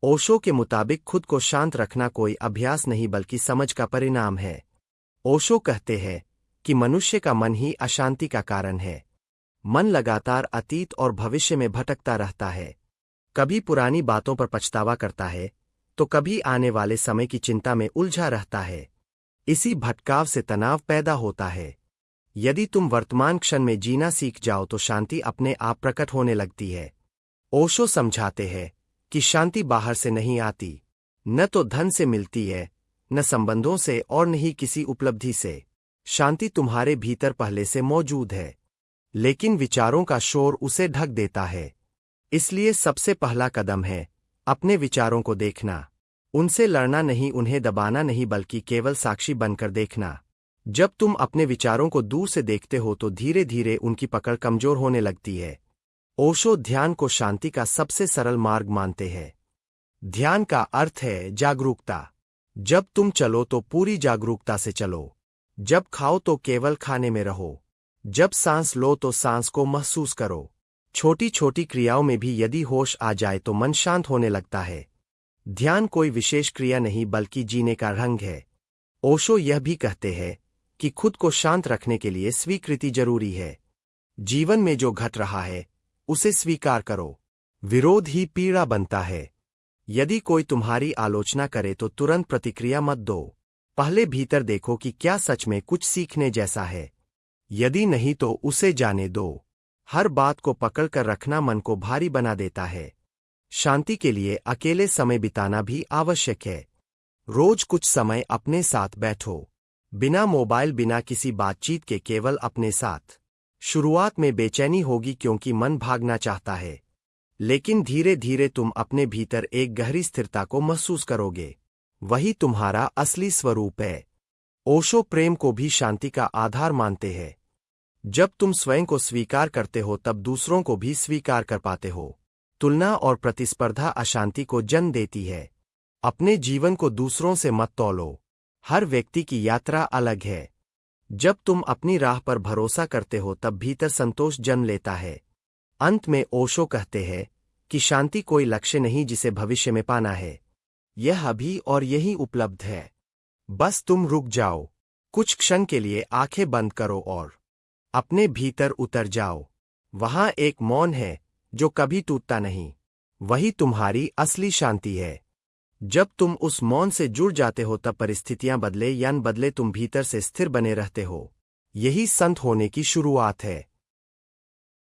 ओशो के मुताबिक खुद को शांत रखना कोई अभ्यास नहीं बल्कि समझ का परिणाम है। ओशो कहते हैं कि मनुष्य का मन ही अशांति का कारण है। मन लगातार अतीत और भविष्य में भटकता रहता है। कभी पुरानी बातों पर पछतावा करता है तो कभी आने वाले समय की चिंता में उलझा रहता है। इसी भटकाव से तनाव पैदा होता है। यदि तुम वर्तमान क्षण में जीना सीख जाओ तो शांति अपने आप प्रकट होने लगती है। ओशो समझाते हैं कि शांति बाहर से नहीं आती, न तो धन से मिलती है, न संबंधों से और न ही किसी उपलब्धि से। शांति तुम्हारे भीतर पहले से मौजूद है, लेकिन विचारों का शोर उसे ढक देता है। इसलिए सबसे पहला कदम है अपने विचारों को देखना। उनसे लड़ना नहीं, उन्हें दबाना नहीं, बल्कि केवल साक्षी बनकर देखना। जब तुम अपने विचारों को दूर से देखते हो तो धीरे धीरे उनकी पकड़ कमजोर होने लगती है। ओशो ध्यान को शांति का सबसे सरल मार्ग मानते हैं। ध्यान का अर्थ है जागरूकता। जब तुम चलो तो पूरी जागरूकता से चलो। जब खाओ तो केवल खाने में रहो। जब सांस लो तो सांस को महसूस करो। छोटी छोटी क्रियाओं में भी यदि होश आ जाए तो मन शांत होने लगता है। ध्यान कोई विशेष क्रिया नहीं बल्कि जीने का ढंग है। ओशो यह भी कहते हैं कि खुद को शांत रखने के लिए स्वीकृति जरूरी है। जीवन में जो घट रहा है उसे स्वीकार करो। विरोध ही पीड़ा बनता है। यदि कोई तुम्हारी आलोचना करे तो तुरंत प्रतिक्रिया मत दो। पहले भीतर देखो कि क्या सच में कुछ सीखने जैसा है। यदि नहीं तो उसे जाने दो। हर बात को पकड़ कर रखना मन को भारी बना देता है। शांति के लिए अकेले समय बिताना भी आवश्यक है। रोज कुछ समय अपने साथ बैठो, बिना मोबाइल, बिना किसी बातचीत के, केवल अपने साथ। शुरुआत में बेचैनी होगी क्योंकि मन भागना चाहता है, लेकिन धीरे धीरे तुम अपने भीतर एक गहरी स्थिरता को महसूस करोगे। वही तुम्हारा असली स्वरूप है। ओशो प्रेम को भी शांति का आधार मानते हैं। जब तुम स्वयं को स्वीकार करते हो तब दूसरों को भी स्वीकार कर पाते हो। तुलना और प्रतिस्पर्धा अशांति को जन्म देती है। अपने जीवन को दूसरों से मत तौलो। हर व्यक्ति की यात्रा अलग है। जब तुम अपनी राह पर भरोसा करते हो तब भीतर संतोष जन्म लेता है। अंत में ओशो कहते हैं कि शांति कोई लक्ष्य नहीं जिसे भविष्य में पाना है। यह अभी और यही उपलब्ध है। बस तुम रुक जाओ, कुछ क्षण के लिए आंखें बंद करो और अपने भीतर उतर जाओ। वहां एक मौन है जो कभी टूटता नहीं। वही तुम्हारी असली शांति है। जब तुम उस मौन से जुड़ जाते हो तब परिस्थितियां बदले या न बदले तुम भीतर से स्थिर बने रहते हो। यही संत होने की शुरुआत है।